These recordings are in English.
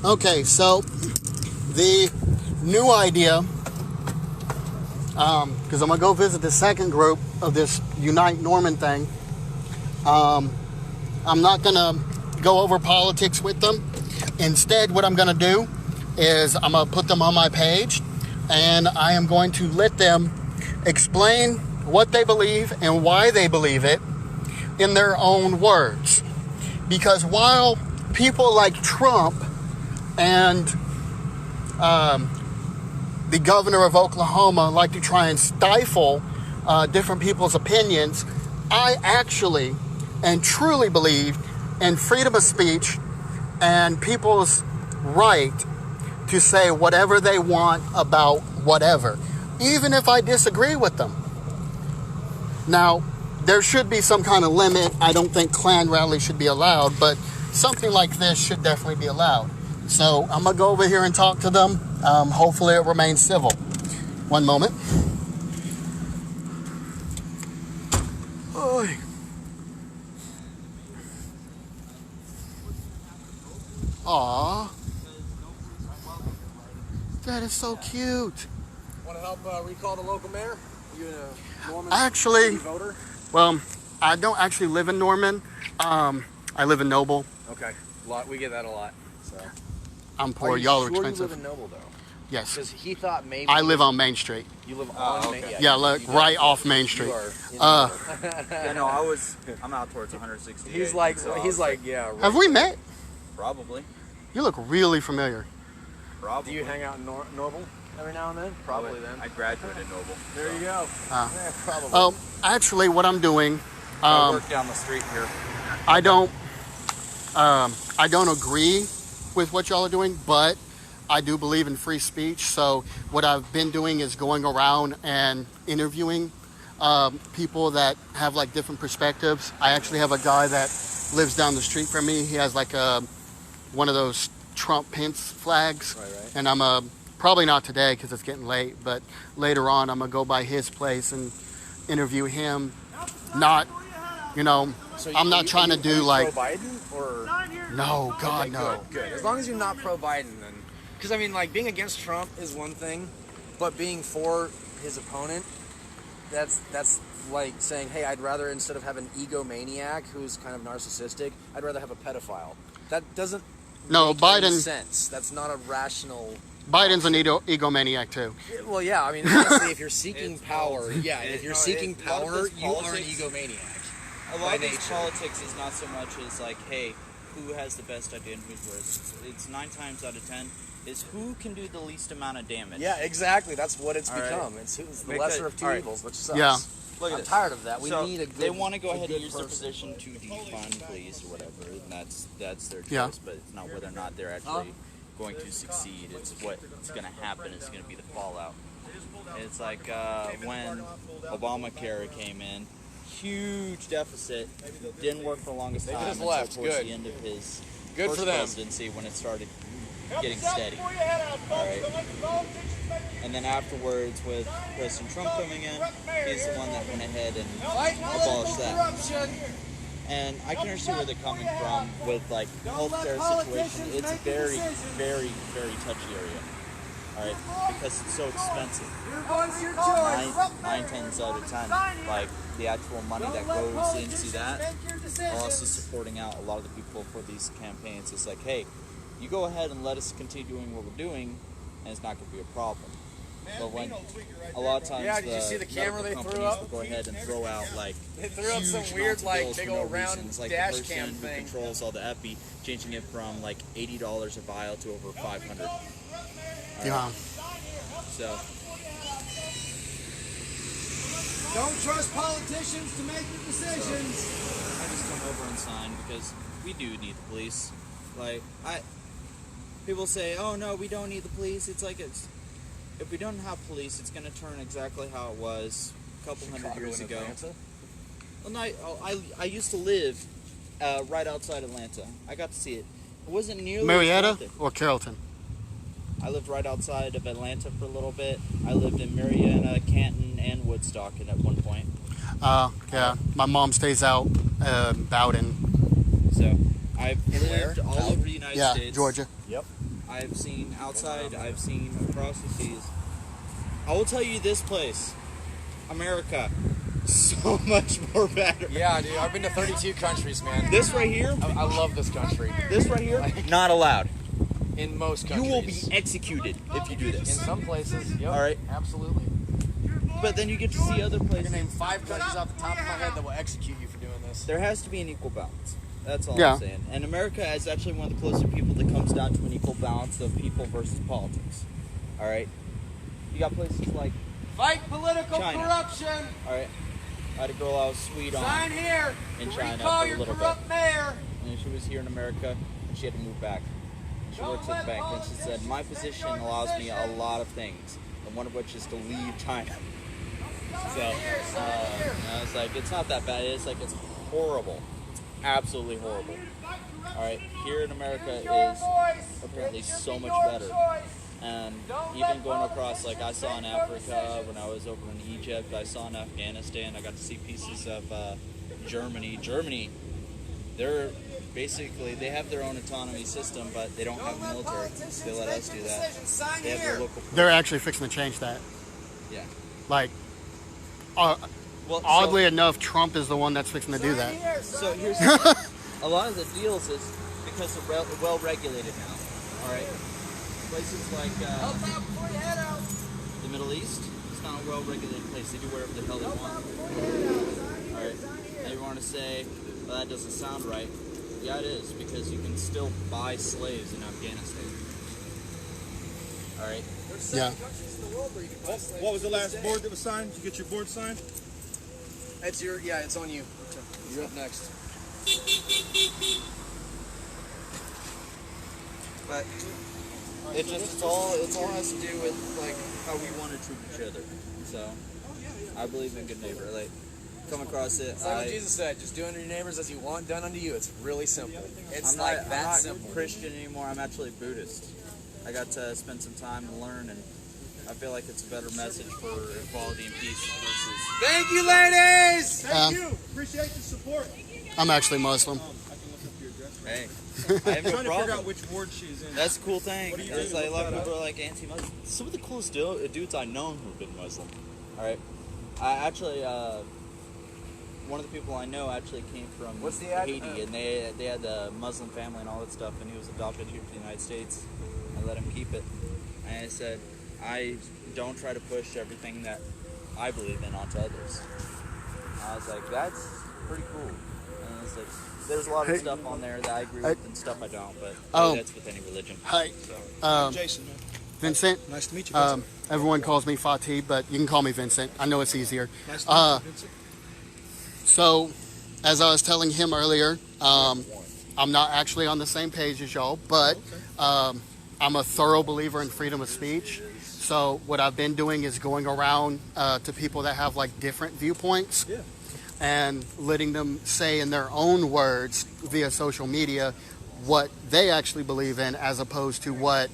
Okay, so the new idea, because I'm going to go visit the second group of this Unite Norman thing. I'm not going to go over politics with them. Instead, what I'm going to do is I'm going to put them on my page, and I am going to let them explain what they believe and why they believe it in their own words. Because while people like Trump and the governor of Oklahoma like to try and stifle different people's opinions, I actually and truly believe in freedom of speech and people's right to say whatever they want about whatever, even if I disagree with them. Now, there should be some kind of limit. I don't think Klan rallies should be allowed, but something like this should definitely be allowed. So I'm going to go over here and talk to them. Hopefully it remains civil. One moment. Oy. Aww. That is so cute. Want to help recall the local mayor? You a Norman Actually, voter? well, I don't actually live in Norman. I live in Noble. Okay, we get that a lot. So I'm poor. Y'all are sure expensive. You live in Noble though? Yes. Because he thought maybe I live on Main Street. You live on Main. Yeah, look, right off Main Street. Yeah, no, I'm out towards 168. He's like, yeah. Right. Have we met? Probably. You look really familiar. Probably. Do you hang out in Noble every now and then? Probably then. I graduated Noble. There you go. Yeah, probably. Oh, actually, what I'm doing, I work down the street here. I don't agree with what y'all are doing, but I do believe in free speech. So what I've been doing is going around and interviewing people that have like different perspectives. I actually have a guy that lives down the street from me. He has like one of those Trump Pence flags. Right. And I'm probably not today because it's getting late, but later on I'm gonna go by his place and interview him. Not, So I'm not trying to do like pro-Biden or no, God, okay, no. Good. As long as you're not pro-Biden, then, because I mean, like being against Trump is one thing, but being for his opponent, that's like saying, hey, I'd rather, instead of have an egomaniac who's kind of narcissistic, I'd rather have a pedophile. That doesn't make any sense. That's not a rational. Biden's an egomaniac too. Well, yeah, I mean, honestly, if you're seeking power, if you're seeking power, you are an egomaniac. A lot of these politics is not so much as like, hey, who has the best idea and who's worse. It's 9 times out of 10 is who can do the least amount of damage. Yeah, exactly. That's what it's become. Right. It's the lesser of two evils, which sucks. Yeah. Look at I'm tired of that. We need a good. They want to go ahead and use their position to defund police or whatever, and that's their choice. Yeah. But it's not whether or not they're actually going to succeed. It's what's going to happen. It's going to be the fallout. It's like when Obamacare came in, huge deficit, didn't work for the longest time until towards the end of his first presidency when it started getting steady. All right. And then afterwards, with President Trump coming in, he's the one that went ahead and abolished that. And I can understand where they're coming from with like healthcare situation. It's a very, very, very touchy area. All right, because it's so expensive. 9/10 out of 10, like the actual money that goes into that, are also supporting out a lot of the people for these campaigns. It's like, hey, you go ahead and let us continue doing what we're doing, and it's not going to be a problem. But when a lot of times did you see the camera they threw up? will go ahead and throw out like they threw up some weird like big old round like dash the cam person thing. who controls all the epi, changing it from like $80 a vial to over $500. Yeah. So Don't trust politicians to make the decisions. I just come over and sign because we do need the police. Like people say, oh no, we don't need the police. It's like if we don't have police, it's going to turn exactly how it was a couple hundred years ago. Well, no, I used to live right outside Atlanta. I got to see it. It wasn't nearly Marietta or Carrollton? I lived right outside of Atlanta for a little bit. I lived in Marietta, Canton, and Woodstock at one point. Yeah. My mom stays out Bowden. So I've lived all over the United States. Yeah, Georgia. Yep. I've seen outside, I've seen across the seas. I will tell you this place, America, so much more better. Yeah, dude, I've been to 32 countries, man. This right here, I love this country. this right here, not allowed. In most countries. You will be executed if you do in this. some places. Yep, All right. Absolutely. But then you get to see other I places. can name 5 countries off the top of my head that will execute you for doing this. There has to be an equal balance. That's all Yeah. I'm saying. And America is actually one of the closer people that comes down to an equal balance of people versus politics. All right. You got places like, Fight political China. corruption. all right. I had a girl I was sweet on Sign here. in to China recall for a your little bit. corrupt mayor. And she was here in America, and she had to move back. She works at the bank, and she said, my position allows me a lot of things, and one of which is to leave China. So, I was like, it's not that bad. It's like, it's horrible. It's absolutely horrible. All right, here in America is apparently so much better. And even going across, like I saw in Africa, when I was over in Egypt, I saw in Afghanistan, I got to see pieces of Germany. Germany, they're basically, they have their own autonomy system, but they don't have a military. They let us do that. They have their local police. They're actually fixing to change that. Yeah. Like, Well, oddly enough, Trump is the one that's fixing to do that. So here's the thing. A lot of the deals is because they're well regulated now. All right. Places like the Middle East, it's not a well regulated place. They do whatever the hell they want. All right. Now you want to say, well, that doesn't sound right. Yeah, it is, because you can still buy slaves in Afghanistan. All right. Yeah. What was the last board that was signed? Did you get your board signed? It's it's on you. You're up next. But it all has to do with like how we want to treat each other. So I believe in good neighbor. Like come across it. It's like what Jesus said, just do unto your neighbors as you want done unto you. It's really simple. It's I'm like not, that I'm not simple. Christian anymore. I'm actually Buddhist. I got to spend some time and learn, and I feel like it's a better message for equality and peace versus. Thank you, ladies! Thank you. Appreciate the support. I'm actually Muslim. I can look up your address. Hey, I have I'm no trying to figure out problem. which ward she's in. That's a cool thing. What do you It's do? like a lot of Look that people are like anti-Muslim. Some of the coolest dudes I know who've been Muslim. All right, I actually one of the people I know actually came from What's the Haiti, and they had a Muslim family and all that stuff, and he was adopted here to the United States. I let him keep it, and I said, I don't try to push everything that I believe in onto others. I was like, that's pretty cool. And I was like, there's a lot of stuff on there that I agree with and stuff I don't, but that's with any religion. Hi, So. Jason, man. Vincent. Nice to meet you, Vincent. Everyone calls me Fathi, but you can call me Vincent. I know it's easier. Nice to meet you, Vincent. So, as I was telling him earlier, I'm not actually on the same page as y'all, but I'm a thorough believer in freedom of speech. So what I've been doing is going around to people that have like different viewpoints and letting them say in their own words via social media what they actually believe in, as opposed to what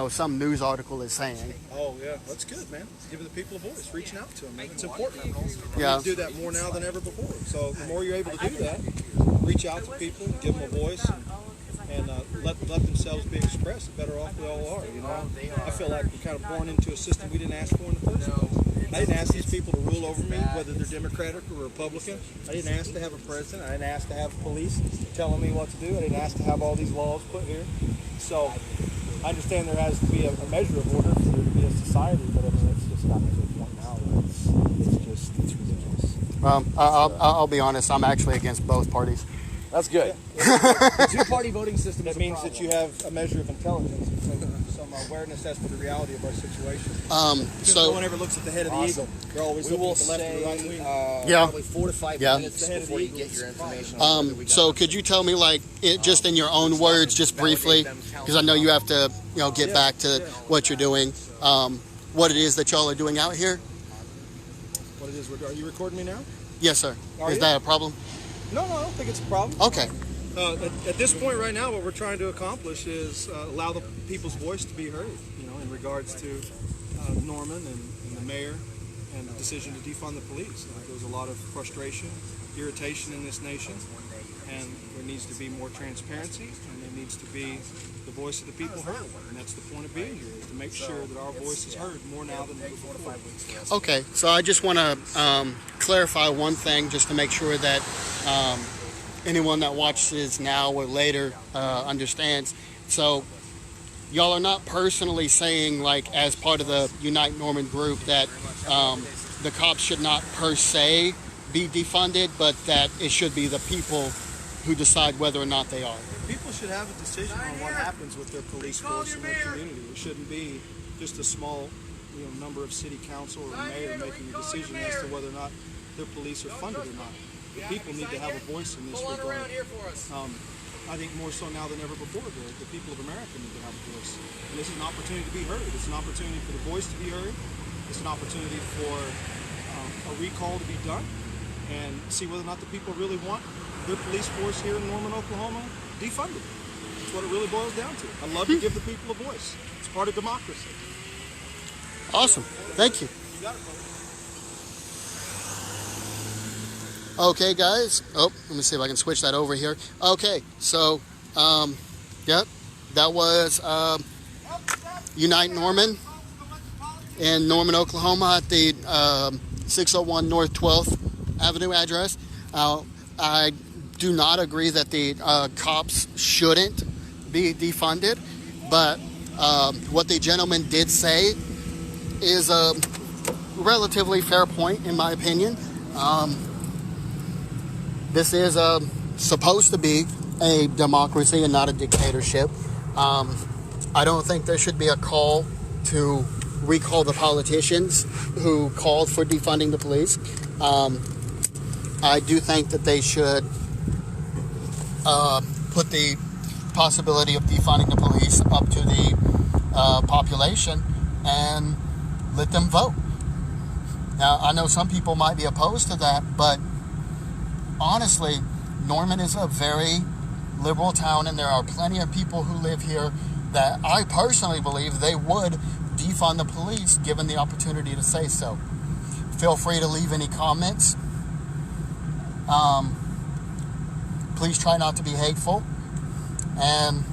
some news article is saying. Oh, yeah. That's good, man. Giving the people a voice, reaching out to them. It's important. Yeah. We do that more now than ever before. So the more you're able to do that, reach out to people, give them a voice, and let themselves be expressed, the better off we all are, I feel like we're kind of born into a system we didn't ask for in the first place. I didn't ask these people to rule over me, whether they're Democratic or Republican. I didn't ask to have a president. I didn't ask to have police telling me what to do. I didn't ask to have all these laws put here. So I understand there has to be a measure of order for there to be a society, but I mean, it's just gotten to a point now where it's ridiculous. Well, I'll be honest, I'm actually against both parties. That's good. The two-party voting system That means that you have a measure of intelligence and some awareness as to the reality of our situation. So no one ever looks at the head of the eagle. They're always We looking will at the left or the right stay wing. probably 4 to 5 Yeah. minutes The head of before the you eagle get is your fine. information on whether we So got could you tell me, like, just in your own words, just briefly, because I know you have to, get back to what you're doing, what it is that y'all are doing out here? What it is? Are you recording me now? Yes, sir. Are Is you? that a problem? No, I don't think it's a problem. Okay. At this point right now, what we're trying to accomplish is allow the people's voice to be heard, in regards to Norman and the mayor and the decision to defund the police. There's a lot of frustration, irritation in this nation, and there needs to be more transparency, and there needs to be the voice of the people heard. And that's the point of being here, is to make sure that our voice is heard more now than ever before. Okay, so I just want to clarify one thing just to make sure that anyone that watches now or later understands. So y'all are not personally saying, like, as part of the Unite Norman group, that the cops should not per se be defunded, but that it should be the people who decide whether or not they are. People should have a decision on what happens with their police force in their community. It shouldn't be just a small, number of city council or mayor making a decision as to whether or not their police are funded or not. The people need to have a voice in this regard. I think more so now than ever before, the people of America need to have a voice. And this is an opportunity to be heard. It's an opportunity for the voice to be heard. It's an opportunity for a recall to be done and see whether or not the people really want their police force here in Norman, Oklahoma, defunded. That's what it really boils down to. I love to give the people a voice. It's part of democracy. Awesome. Thank you. You got it, brother. Okay, guys. Oh, let me see if I can switch that over here. Okay, so, yep, that was Unite Norman in Norman, Oklahoma at the 601 North 12th Avenue address. I do not agree that the cops shouldn't be defunded, but what the gentleman did say is a relatively fair point, in my opinion. This is supposed to be a democracy and not a dictatorship. I don't think there should be a call to recall the politicians who called for defunding the police. I do think that they should put the possibility of defunding the police up to the population and let them vote. Now, I know some people might be opposed to that, but honestly, Norman is a very liberal town, and there are plenty of people who live here that I personally believe they would defund the police given the opportunity to say so. Feel free to leave any comments. Please try not to be hateful, and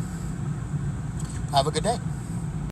have a good day.